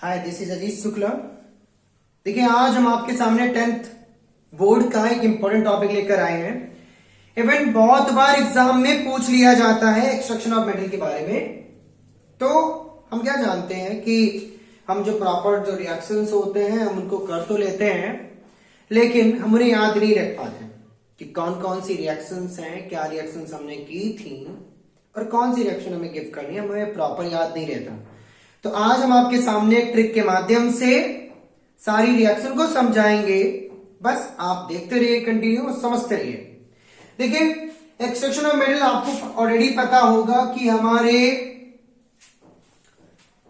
Hi, this is Ajit Shukla. देखिए, आज हम आपके सामने 10th बोर्ड का एक इंपॉर्टेंट टॉपिक लेकर आए हैं। इवन बहुत बार एग्जाम में पूछ लिया जाता है एक्सट्रैक्शन ऑफ मेटल के बारे में। तो हम क्या जानते हैं कि हम जो प्रॉपर जो रिएक्शंस होते हैं हम उनको कर तो लेते हैं, लेकिन हम उन्हें याद नहीं रख पाते कि कौन कौन सी रिएक्शंस हैं, क्या रिएक्शंस हमने की थी और कौन सी रिएक्शन हमें गिव करनी है, हमें प्रॉपर याद नहीं रहता। तो आज हम आपके सामने एक ट्रिक के माध्यम से सारी रिएक्शन को समझाएंगे। बस आप देखते रहिए, कंटिन्यू समझते रहिए। देखिए, एक्सट्रैक्शन ऑफ मेटल आपको ऑलरेडी पता होगा कि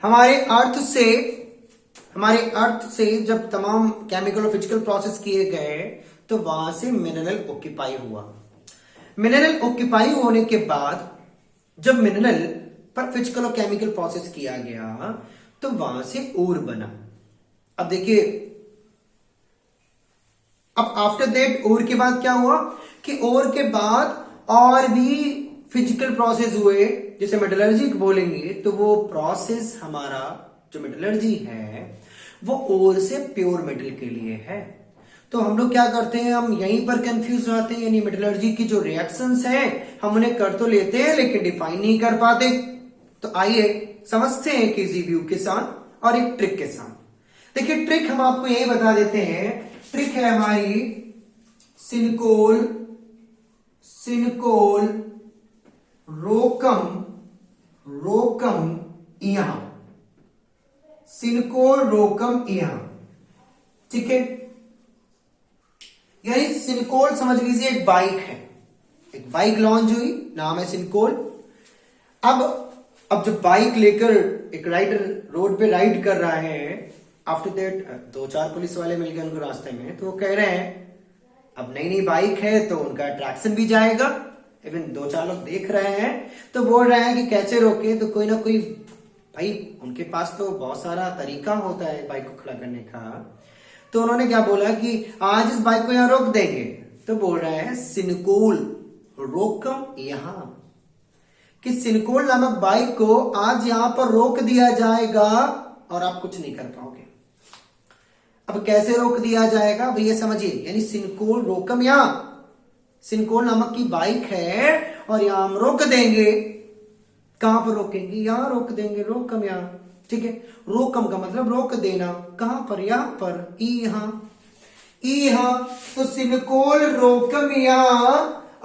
हमारे अर्थ से जब तमाम केमिकल और फिजिकल प्रोसेस किए गए तो वहां से मिनरल ऑक्यूपाई हुआ। मिनरल ऑक्यूपाई होने के बाद जब मिनरल पर फिजिकल और केमिकल प्रोसेस किया गया तो वहां से ओर बना। अब देखिए, अब आफ्टर दैट ओर के बाद क्या हुआ कि ओर के बाद और भी फिजिकल प्रोसेस हुए, जिसे मेटलर्जी बोलेंगे। तो वो प्रोसेस हमारा जो मेटलर्जी है वो ओर से प्योर मेटल के लिए है। तो हम लोग क्या करते हैं, हम यहीं पर कंफ्यूज रहते हैं। यानी मेटलर्जी की जो रिएक्शंस हैं हम उन्हें कर तो लेते हैं लेकिन डिफाइन नहीं कर पाते। तो आइए समझते हैं एक इजी व्यू के साथ और एक ट्रिक के साथ। देखिए, ट्रिक हम आपको यही बता देते हैं। ट्रिक है हमारी सिनकोल रोकम यहां, सिनकोल रोकम यहां, ठीक है। यानी सिनकोल समझ लीजिए एक बाइक है, एक बाइक लॉन्च हुई, नाम है सिनकोल। अब जब बाइक लेकर एक राइडर रोड पे राइड कर रहा है, आफ्टर दैट 2-4 पुलिस वाले मिल गए उनको रास्ते में। तो वो कह रहे हैं अब नई नई बाइक है तो उनका अट्रैक्शन भी जाएगा। इवन 2-4 लोग देख रहे हैं तो बोल रहे हैं कि कैसे रोके। तो कोई ना कोई भाई, उनके पास तो बहुत सारा तरीका होता है बाइक को खड़ा करने का। तो उन्होंने क्या बोला कि आज इस बाइक को यहां रोक देंगे। तो बोल रहे हैं सिनकोल रोकम यहां, कि सिनकोल नामक बाइक को आज यहां पर रोक दिया जाएगा और आप कुछ नहीं कर पाओगे। अब कैसे रोक दिया जाएगा भैया समझिए। यानी सिनकोल रोकम यहां, सिनकोल नामक की बाइक है और यहां हम रोक देंगे। कहां पर रोकेंगे? यहां रोक देंगे, रोकम यहां, ठीक है। रोकम का मतलब रोक देना। कहां पर? यहां पर, यहां। तो सिनकोल रोकम यहां,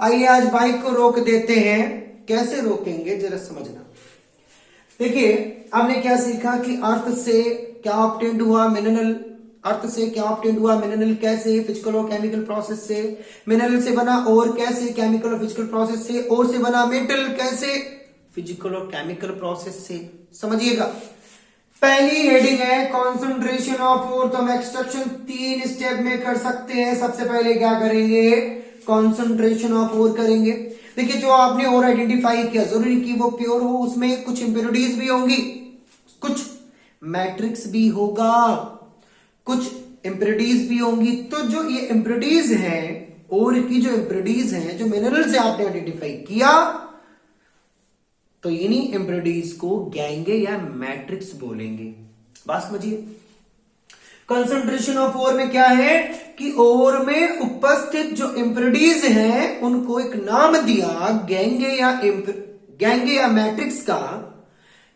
आइए आज बाइक को रोक देते हैं। कैसे रोकेंगे जरा समझना। देखिए, आपने क्या सीखा कि अर्थ से क्या ऑब्टेन्ड हुआ? मिनरल। अर्थ से क्या ऑब्टेन्ड हुआ? मिनरल। कैसे? फिजिकल और केमिकल प्रोसेस से। मिनरल से बना और कैसे? केमिकल और फिजिकल प्रोसेस से। और से बना मेटल कैसे? फिजिकल और केमिकल प्रोसेस से। समझिएगा, पहली हेडिंग है कॉन्सेंट्रेशन ऑफ ओर। तो हम एक्सट्रैक्शन 3 स्टेप में कर सकते हैं। सबसे पहले क्या करेंगे? कॉन्सेंट्रेशन ऑफ ओर करेंगे। देखिए, जो आपने और आइडेंटिफाई किया, जरूरी कि वो प्योर हो, उसमें कुछ इंप्योरिटीज भी होंगी, कुछ मैट्रिक्स भी होगा, कुछ इंप्योरिटीज भी होंगी। तो जो ये इंप्योरिटीज हैं, और की जो इंप्योरिटीज हैं, जो मिनरल से आपने आइडेंटिफाई किया, तो इन्हीं इंप्योरिटीज को गैंगे या मैट्रिक्स बोलेंगे। बात समझिए। कंसंट्रेशन ऑफ ओर में क्या है कि ओर में उपस्थित जो इंप्योरिटीज हैं उनको एक नाम दिया गैंगे या मैट्रिक्स का।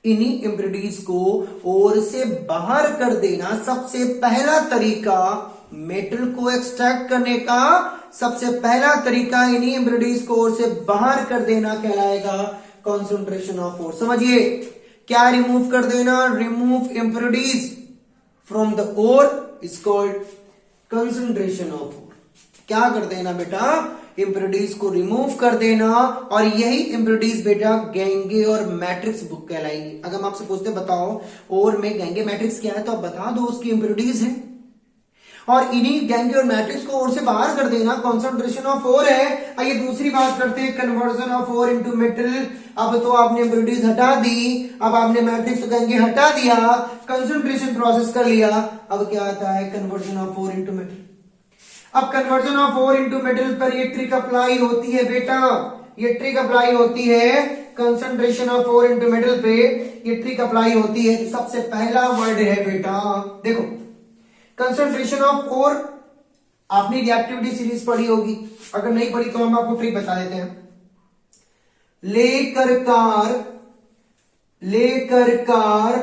इन्हीं इंप्योरिटीज को ओर से बाहर कर देना सबसे पहला तरीका। मेटल को एक्सट्रैक्ट करने का सबसे पहला तरीका इन्हीं इंप्योरिटीज को ओर से बाहर कर देना कहलाएगा कंसंट्रेशन ऑफ ओर। समझिए, क्या रिमूव कर देना? Remove impurities from the ore is called concentration of ore. क्या कर देना बेटा? इंप्योरिटीज को रिमूव कर देना। और यही इंप्योरिटीज बेटा गैंगे और मैट्रिक्स बुक कहलाएंगी। अगर हम आपसे पूछते बताओ और में गैंगे मैट्रिक्स क्या है, तो आप बता दो उसकी इंप्योरिटीज है। और इन्हीं गैंगे और मैट्रिक्स को ओर से बाहर कर देना कंसंट्रेशन ऑफ ओर है। आइए दूसरी बात करते हैं, conversion of ore into metal. अब तो आपने इंप्योरिटीज हटा दी, अब आपने मैट्रिक्स और गैंगे हटा दिया, कंसंट्रेशन प्रोसेस कर लिया। अब क्या आता है? Conversion of ore into metal. अब conversion of ore into metal पर ये ट्रिक अप्लाई होती है बेटा। ये ट्रिक अप्लाई होती है concentration of ore into metal पे ये ट्रिक अप्लाई होती है। तो सबसे पहला वर्ड है बेटा, देखो कंसंट्रेशन ऑफ ओर, आपने रिएक्टिविटी सीरीज पढ़ी होगी, अगर नहीं पढ़ी तो हम आपको ट्रिक बता देते हैं। लेकर कार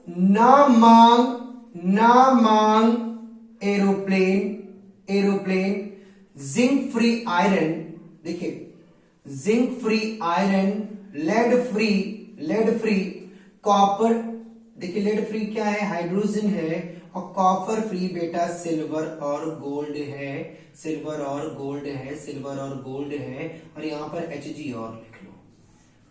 ना मांग एरोप्लेन जिंक फ्री आयरन, देखिए zinc free iron, lead free copper, देखिए लेड फ्री क्या है, हाइड्रोजन है, और कॉपर फ्री बेटा सिल्वर और गोल्ड है, सिल्वर और गोल्ड है, और यहां पर Hg और लिख लो।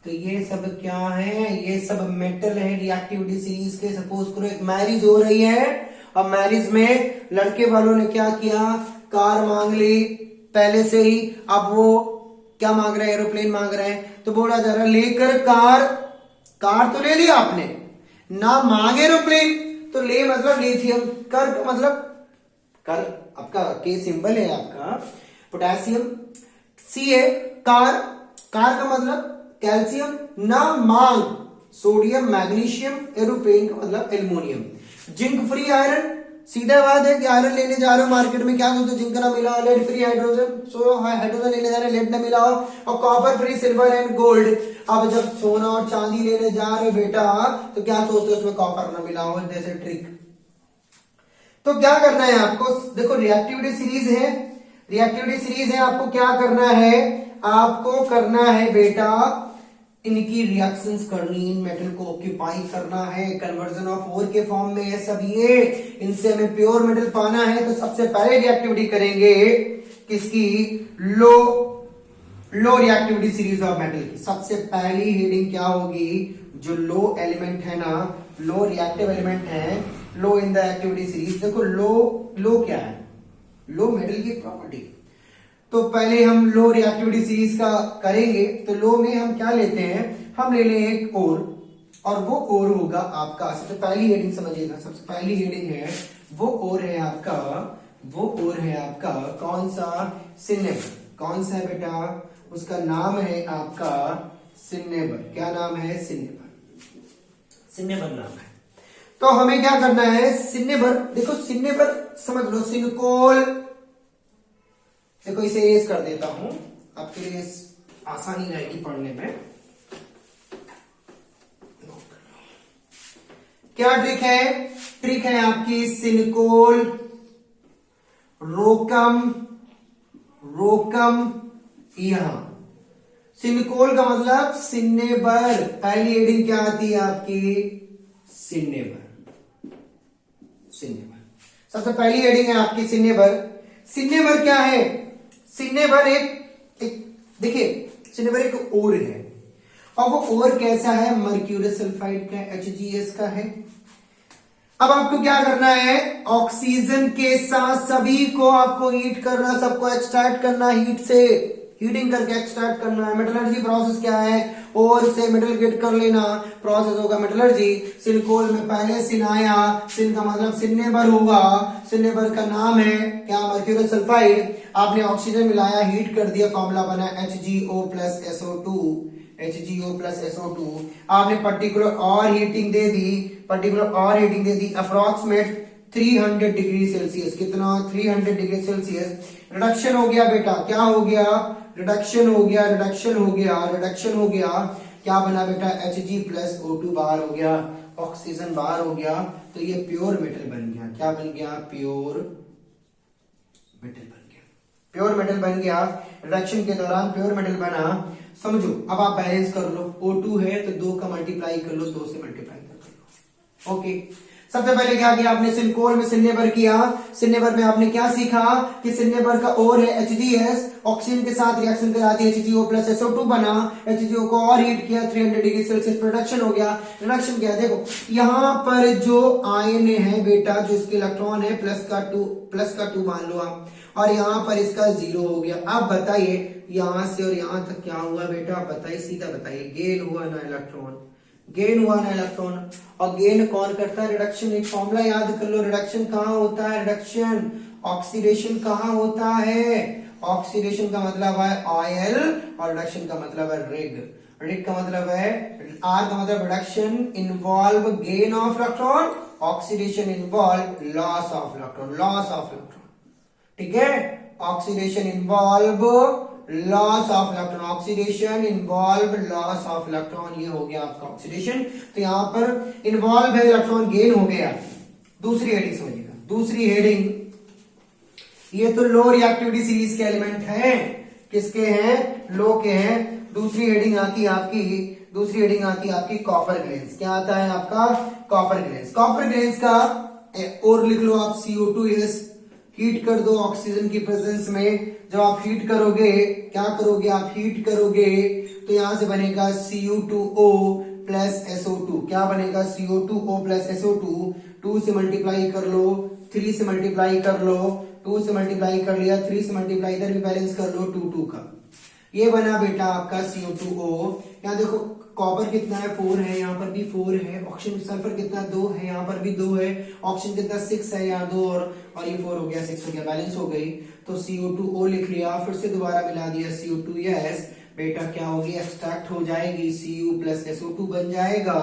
तो ये सब क्या है, ये सब मेटल है रिएक्टिविटी सीरीज के। सपोज करो एक मैरिज हो रही है, और मैरिज में लड़के वालों ने क्या किया, कार मांग ली पहले से ही, अब वो क्या मांग रहे हैं, एरोप्लेन मांग रहे हैं। तो बोला जा रहा है लेकर कार तो ले लिया आपने, ना मांग एरोप्लेन, तो ले मतलब लिथियम, कर का मतलब कर आपका के सिंबल है आपका पोटेशियम, सी है कार का मतलब कैल्शियम, ना मांग सोडियम मैग्नीशियम, एरोप्लेन का मतलब एल्युमिनियम। जिंक फ्री आयरन, सीधा बात है कि आयरन लेने जा रहे हो मार्केट में, क्या सोचते जिंक ना मिला, lead free hydrogen, so hydrogen लेने जा रहे हैं, लेड ना मिला हो, और copper free silver and gold. अब जब सोना और चांदी लेने जा रहे हो बेटा, तो क्या सोचते हो उसमें कॉपर ना मिला हो, जैसे ट्रिक। तो क्या करना है आपको, देखो रिएक्टिविटी सीरीज है, आपको क्या करना है, आपको करना है बेटा इनकी रिएक्शंस करनी, इन मेटल को ऑक्यूपाई करना है, कन्वर्जन ऑफ ओर के फॉर्म में है सब ये, इनसे हमें प्योर मेटल पाना है। तो सबसे पहले रिएक्टिविटी करेंगे किसकी, लो रिएक्टिविटी सीरीज ऑफ मेटल की। सबसे पहली हेडिंग क्या होगी, जो लो एलिमेंट है ना, लो रिएक्टिव एलिमेंट है, लो इन द एक्टिविटी सीरीज। देखो लो क्या है, लो मेटल की प्रॉपर्टी। तो पहले हम लो रिएक्टिविटी सीरीज का करेंगे। तो लो में हम क्या लेते हैं, हम ले लें एक ओर, और वो ओर होगा आपका, सबसे पहली हेडिंग समझिएगा, सबसे पहली हेडिंग है वो ओर है आपका कौन सा, सिनेबर। कौन सा है बेटा, उसका नाम है आपका सिनेबर। क्या नाम है, सिनेबर नाम है। तो हमें क्या करना है, सिनेबर, देखो सिनेबर समझ लो, सिनकोल, देखो इसे एज कर देता हूं आपके लिए आसानी रहेगी पढ़ने में। क्या ट्रिक है आपकी, सिनकोल, रोकम यहां, सिनकोल का मतलब सिनेबर, पहली हेडिंग क्या आती है आपकी, सिनेबर। सबसे पहली हेडिंग है आपकी सिनेबर क्या है, सिनेबर एक देखिए, सिनेबर एक ओर है, और वो ओर कैसा है, मर्क्यूरस सल्फाइड का, HgS का है। अब आपको क्या करना है, ऑक्सीजन के साथ सभी को आपको हीट करना, सबको एक्सट्रैक्ट करना, हीटिंग करके एक्सट्रैक्ट करना है। मेटलर्जी प्रोसेस क्या है, ओर से मेटल गेट कर लेना, प्रोसेस होगा मेटलर्जी। सिनकोल में पहले सिन आया, सिन का मतलब सिनेबर होगा, सिनेबर का नाम है क्या, मर्क्यूरस सल्फाइड। आपने ऑक्सीजन मिलाया, हीट कर दिया, फॉर्मूला बना HgO प्लस SO2। आपने पर्टिकुलर और हीटिंग दे दी, अप्रोक्सीमेट 300 डिग्री सेल्सियस। कितना, 300 डिग्री सेल्सियस। रिडक्शन हो गया बेटा, क्या हो गया, रिडक्शन हो गया, क्या बना बेटा, Hg प्लस O2 बाहर हो गया, ऑक्सीजन बाहर हो गया। तो ये प्योर मेटल बन गया, क्या बन गया, प्योर मेटल बन गया। रिडक्शन के दौरान प्योर मेटल बना। समझो, अब आप बैलेंस कर लो, O2 है तो 2 का मल्टीप्लाई कर लो, 2 से मल्टीप्लाई कर लो। ओके, सबसे पहले क्या किया आपने, सिनकोल में सिनेबर किया। सिनेबर में आपने क्या सीखा कि सिनेबर का ओर है HgS, ऑक्सीजन के साथ रिएक्शन कराती HgO प्लस SO2 बना, HgO को और हीट किया, 300 डिग्री सेल्सियस प्रोडक्शन हो गया। रिडक्शन क्या, देखो यहां पर जो आयन है बेटा, जो इसके इलेक्ट्रॉन है प्लस का 2 मान लो आप, और यहां पर इसका 0 हो गया। अब बताइए यहां से और यहां तक क्या हुआ बेटा, बताइए, सीधा बताइए, गेन हुआ ना इलेक्ट्रॉन, और गेन कौन करता है, रिडक्शन। एक फॉर्मूला याद कर लो, रिडक्शन कहां होता है, रिडक्शन, ऑक्सीडेशन कहां होता है, ऑक्सीडेशन का मतलब है ऑयल, और रिडक्शन का मतलब है रिग। रिड का मतलब है, आर का मतलब reduction involve gain of electron, oxidation involve loss of electron, loss of electron, ठीक है। Oxidation involve loss of electron, oxidation involve loss of electron, ये हो गया आपका ऑक्सीडेशन। तो यहां पर इन्वॉल्व है इलेक्ट्रॉन गेन हो गया। दूसरी हेडिंग समझिएगा, दूसरी हेडिंग, ये तो लो रिएक्टिविटी सीरीज के एलिमेंट हैं, किसके हैं, लो के हैं। दूसरी हेडिंग आती है आपकी, दूसरी हेडिंग आती है आपकी कॉपर ग्लेन्स। क्या आता है आपका, कॉपर ग्लेन्स। कॉपर ग्लेन्स का और लिख लो आप CO2 हीट कर दो ऑक्सीजन की प्रेजेंस में। जब आप हीट करोगे, क्या करोगे आप, हीट करोगे तो यहां से बनेगा CO2O प्लस SO2। क्या बनेगा, CO2O प्लस SO2। 2 से मल्टीप्लाई कर लो, 3 से मल्टीप्लाई कर लो, 2 से मल्टीप्लाई कर लिया, 3 से मल्टीप्लाई, इधर भी बैलेंस कर लो 2 2 का। ये बना बेटा आपका CO2O। यहाँ देखो कॉपर कितना है, 4 है, यहाँ पर भी 4 है। ऑक्सीजन सल्फर कितना, 2 है, यहाँ पर भी 2 है। ऑक्सीजन कितना, 6 है, यहाँ 2 और ये 4 हो गया, 6 हो गया, बैलेंस हो गई। तो CO2O लिख लिया, फिर से दोबारा मिला दिया CO2 बेटा क्या होगी, एक्सट्रैक्ट हो जाएगी, Cu प्लस SO2 बन जाएगा।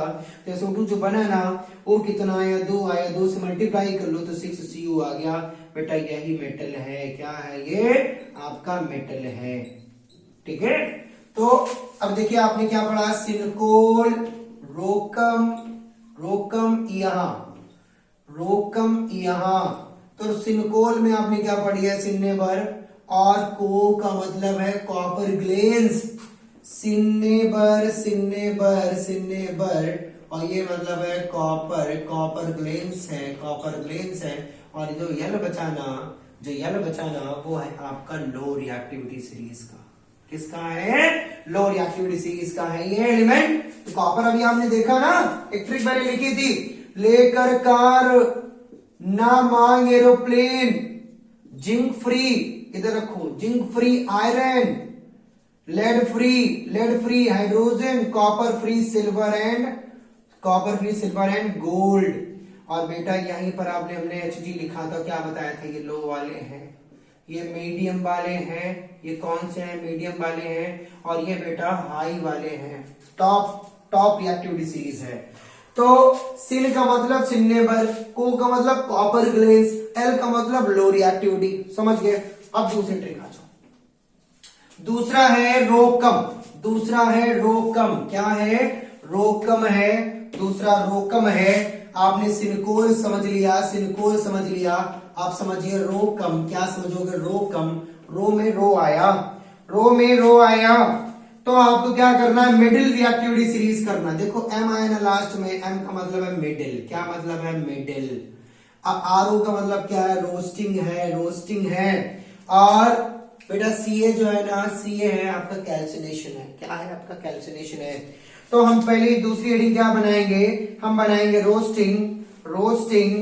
तो SO2 जो बना ना, वो कितना आया, 2 आया, 2 से मल्टीप्लाई कर लो तो 6 Cu आ गया। बेटा यही मेटल है, क्या है ये, आपका मेटल है, ठीक है। तो अब देखिए आपने क्या पढ़ा, सिनकोल, रोकम, रोकम यहां, रोकम यहां। तो सिनकोल में आपने क्या पढ़ी है, सिन्नेबर, और को का मतलब है कॉपर ग्लेन्स, सिन्नेबर, सिन्नेबर, सिन्नेबर, और ये मतलब है कॉपर, कॉपर ग्लेन्स है, कॉपर ग्लेन्स है। और जो यल बचाना, जो यल बचाना वो है आपका लो रिएक्टिविटी सीरीज का। किसका है, लो रिएक्टिविटी सीरीज का है ये एलिमेंट। तो कॉपर अभी आपने देखा ना, एक ट्रिक मैंने लिखी थी, लेकर कार ना मांग एरोप्लेन, जिंक फ्री, इधर रखो, zinc free iron, lead free hydrogen, copper free silver and, copper free silver and gold. और बेटा यहीं पर आपने हमने Hg लिखा था, क्या बताया था, ये लो वाले हैं, ये मीडियम वाले हैं, ये कौन से हैं, मीडियम वाले हैं, और ये बेटा हाई वाले हैं, टॉप रिएक्टिविटी सीरीज है। तो सिन का मतलब सिन्नेबर, को का मतलब कॉपर ग्लेन्स, एल का मतलब लो रिएक्टिविटी, समझ गए। अब दूसरी ट्रिक आ जाओ, दूसरा है रोकम, दूसरा है रोकम, क्या है, रोकम है, दूसरा रोकम है। आपने सिनकोल समझ लिया, सिनकोल समझ लिया, आप समझिए रोकम, क्या समझोगे, रोकम, रो में रो आया, रो में रो आया, तो आपको क्या करना है, मिडिल रिएक्टिविटी सीरीज करना। देखो एम आया ना लास्ट में, एम का मतलब है मिडिल, क्या मतलब है, मिडिल। अब आर का मतलब क्या है, रोस्टिंग है, रोस्टिंग है। और बेटा Ca जो है ना, Ca है आपका कैल्सिनेशन है, क्या है आपका कैल्सिनेशन है। तो हम पहले दूसरी हेडिंग क्या बनाएंगे, हम बनाएंगे रोस्टिंग, रोस्टिंग,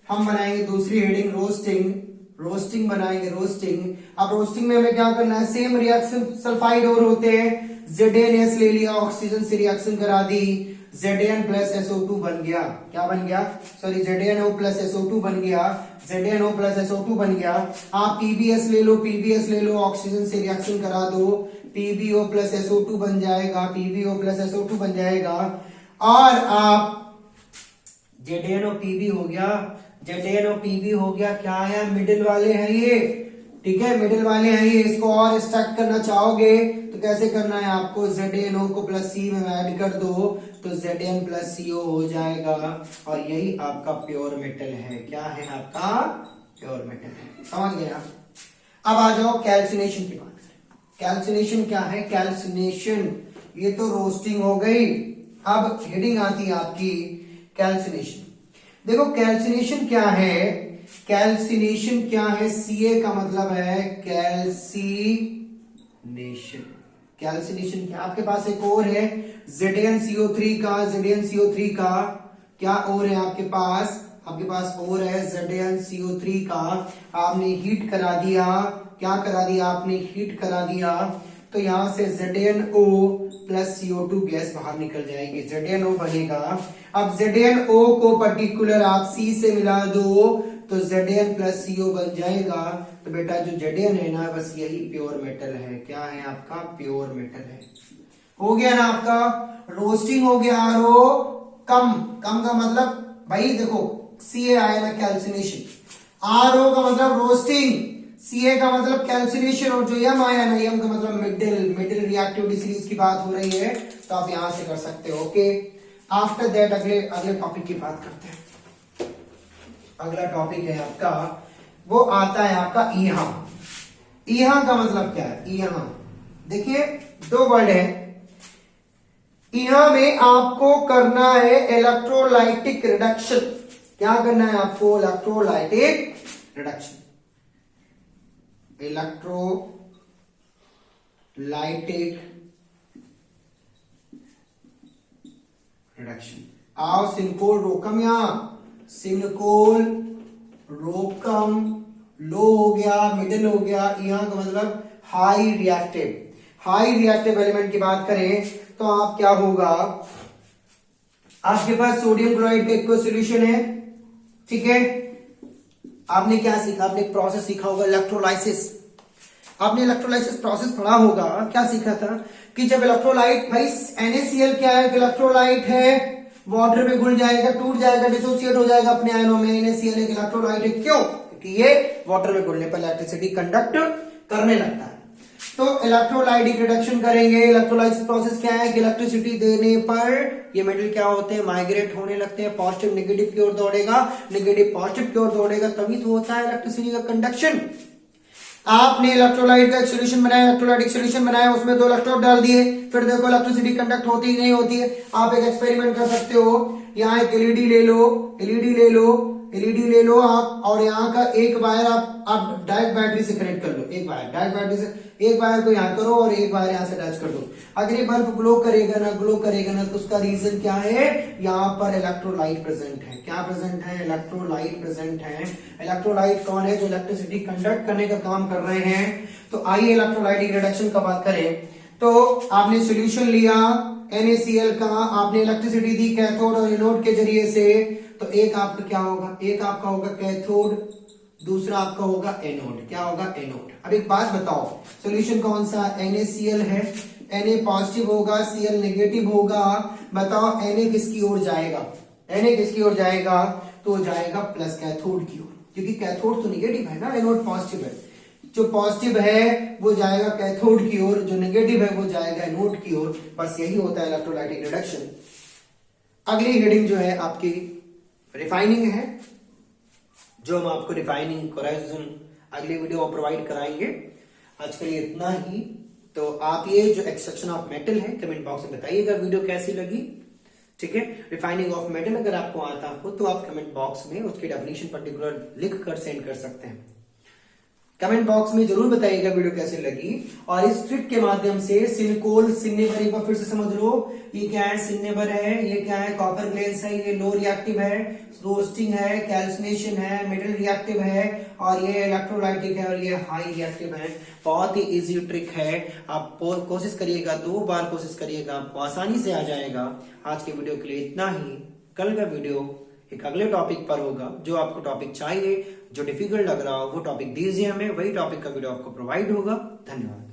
हम बनाएंगे दूसरी हेडिंग रोस्टिंग, रोस्टिंग बनाएंगे, रोस्टिंग। अब रोस्टिंग में हमें क्या करना है, सेम रिएक्शन सल्फाइड और होते हैं, ZnS ले लिया, ऑक्सीजन से रिएक्शन करा दी, Zn प्लस SO2 बन गया, क्या बन गया, सॉरी ZnO प्लस SO2 बन गया, ZnO प्लस SO2 बन गया। आप PbS ले लो, PbS ले लो, ऑक्सीजन से रिएक्शन करा दो, PbO प्लस SO2 बन जाएगा, PbO प्लस SO2 बन जाएगा। और आप ZnO Pb हो गया, ZnO Pb हो गया, क्या है, मिडिल वाले हैं ये, ठीक है, मिडिल वाले हैं ये। इसको और एक्सट्रैक्ट करना चाहोगे तो कैसे करना है आपको, ZnO को प्लस C में ऐड कर दो तो Zn प्लस CO हो जाएगा, और यही आपका प्योर मेटल है, क्या है आपका प्योर मेटल है, समझ गया। अब आ जाओ कैल्सिनेशन की बात करें। कैल्सिनेशन क्या है, कैल्सिनेशन, ये तो रोस्टिंग हो गई। अब हेडिंग आती है आपकी कैल्सिनेशन। देखो कैल्सिनेशन क्या है, कैल्सिनेशन क्या है, Ca का मतलब है कैल्सिनेशन, कैल्सिनेशन क्या, आपके पास एक और है ZnCO3 का, ZnCO3 का क्या और है आपके पास, आपके पास और है ZnCO3 का। आपने हीट करा दिया, क्या करा दिया आपने, हीट करा दिया, तो यहां से ZnO प्लस CO2 गैस बाहर निकल जाएगी, ZnO बनेगा। अब ZnO को पर्टिकुलर आप C से मिला दो तो Zn प्लस CO बन जाएगा। तो बेटा जो Zn है ना, बस यही प्योर मेटल है, क्या है आपका प्योर मेटल है, हो गया ना आपका, रोस्टिंग हो गया, आरओ कम, कम का मतलब भाई देखो सी ए आया ना कैल्सिनेशन, आरओ का मतलब रोस्टिंग, सी ए का मतलब कैल्सिनेशन, और जो यम आया ना, यम का मतलब मिडिल रिएक्टिविटी सीरीज की बात हो रही है, तो आप यहां से कर सकते हो। ओके, आफ्टर दैट अगले टॉपिक की बात करते हैं। अगला टॉपिक है आपका, वो आता है आपका ईहा। ईहा का मतलब क्या है? ईहा देखिए दो वर्ड है, ईहा में आपको करना है इलेक्ट्रोलाइटिक रिडक्शन। क्या करना है आपको? Electrolytic reduction, electrolytic reduction. आओ सिनकोल रोकम, यहां सिनकोल रोकम, लो हो गया, मिडिल हो गया, यहां का मतलब high reactive. High reactive element की बात करें तो आप क्या होगा, आपके पास सोडियम क्लोराइड का एक्वा सॉल्यूशन है, ठीक है। आपने क्या सीखा? आपने एक प्रोसेस सीखा होगा इलेक्ट्रोलाइसिस। आपने इलेक्ट्रोलाइसिस प्रोसेस पढ़ा होगा, क्या सीखा था कि जब इलेक्ट्रोलाइट, भाई NaCl क्या है? इलेक्ट्रोलाइट है, वाटर में घुल जाएगा, टूट जाएगा, डिसोसिएट हो जाएगा अपने आयनों में। NaCl एक इलेक्ट्रोलाइट है, क्यों? क्योंकि ये वाटर में घुलने पर इलेक्ट्रिसिटी कंडक्ट करने लगता है। तो इलेक्ट्रोलाइटिक रिडक्शन करेंगे। इलेक्ट्रोलाइसिस प्रोसेस क्या है कि इलेक्ट्रिसिटी देने पर ये मेटल क्या होते हैं? माइग्रेट होने लगते हैं, पॉजिटिव नेगेटिव की ओर दौड़ेगा, नेगेटिव पॉजिटिव की ओर दौड़ेगा, तभी तो होता है इलेक्ट्रिसिटी का कंडक्शन। आपने इलेक्ट्रोलाइट का एक सोल्यूशन बनाया, इलेक्ट्रोलाइटिक सोल्यूशन बनाया, उसमें 2 इलेक्ट्रोड डाल दिए, फिर देखो इलेक्ट्रिसिटी कंडक्ट होती ही नहीं होती है। आप एक एक्सपेरिमेंट कर सकते हो, यहाँ एक एलईडी ले लो, एलईडी ले लो, एलईडी ले लो आप, और यहाँ का एक वायर आप डायरेक्ट बैटरी से कनेक्ट कर लो। एक वायर डायरेक्ट बैटरी से, एक वायर को यहाँ करो और एक वायर यहाँ से अटैच कर दो। अगर ये बल्ब ग्लो करेगा ना, ग्लो करेगा ना, तो उसका रीजन क्या है? यहाँ पर इलेक्ट्रोलाइट प्रेजेंट है। क्या प्रेजेंट है? इलेक्ट्रोलाइट प्रेजेंट है। इलेक्ट्रोलाइट कौन है? जो इलेक्ट्रिसिटी कंडक्ट करने का काम कर रहे हैं। तो आइए इलेक्ट्रोलाइटिक रिडक्शन का बात करें। तो आपने सोल्यूशन लिया NaCl का, आपने इलेक्ट्रिसिटी दी कैथोड और एनोड के जरिए से, तो एक आपका क्या होगा? एक आपका होगा कैथोड, दूसरा आपका होगा एनोड। क्या होगा? एनोड। अब एक बात बताओ, सॉल्यूशन कौन सा? NaCl है, Na पॉजिटिव होगा, Cl नेगेटिव होगा। बताओ Na किसकी ओर जाएगा? Na किसकी ओर जाएगा? तो जाएगा प्लस कैथोड की ओर, क्योंकि कैथोड तो नेगेटिव है ना, एनोड पॉजिटिव है। जो पॉजिटिव है वो जाएगा कैथोड की ओर, जो नेगेटिव है वो जाएगा एनोड की ओर। बस यही होता है इलेक्ट्रोलाइटिक रिडक्शन। अगली हेडिंग जो है आपकी रिफाइनिंग है, जो हम आपको रिफाइनिंग कोराइजन अगले वीडियो में प्रोवाइड कराएंगे। आज के लिए इतना ही। तो आप ये जो एक्सट्रैक्शन ऑफ मेटल है, कमेंट बॉक्स में बताइएगा वीडियो कैसी लगी, ठीक है। रिफाइनिंग ऑफ मेटल अगर आपको आता हो तो आप कमेंट बॉक्स में उसकी डेफिनेशन पर्टिकुलर लिख कर सेंड कर सकते हैं। कमेंट बॉक्स में जरूर बताइएगा वीडियो कैसे लगी। और इस ट्रिक के माध्यम से सिनकोल, सिन्नेबर एक बार फिर से समझ लो, ये क्या है? सिन्नेबर है, ये क्या है? कॉपर ग्लेंस है, ये लो रिएक्टिव है, रोस्टिंग है, कैल्सिनेशन है, मिडिल रिएक्टिव है, और ये इलेक्ट्रोलाइटिक है, और ये हाई रिएक्टिव है। बहुत ही इजी ट्रिक है, आप कोशिश करिएगा, 2 बार कोशिश करिएगा, आपको आसानी से आ जाएगा। आज के वीडियो के लिए इतना ही। कल का वीडियो एक अगले टॉपिक पर होगा। जो आपको टॉपिक चाहिए, जो डिफिकल्ट लग रहा हो वो टॉपिक दीजिए हमें, वही टॉपिक का वीडियो आपको प्रोवाइड होगा। धन्यवाद।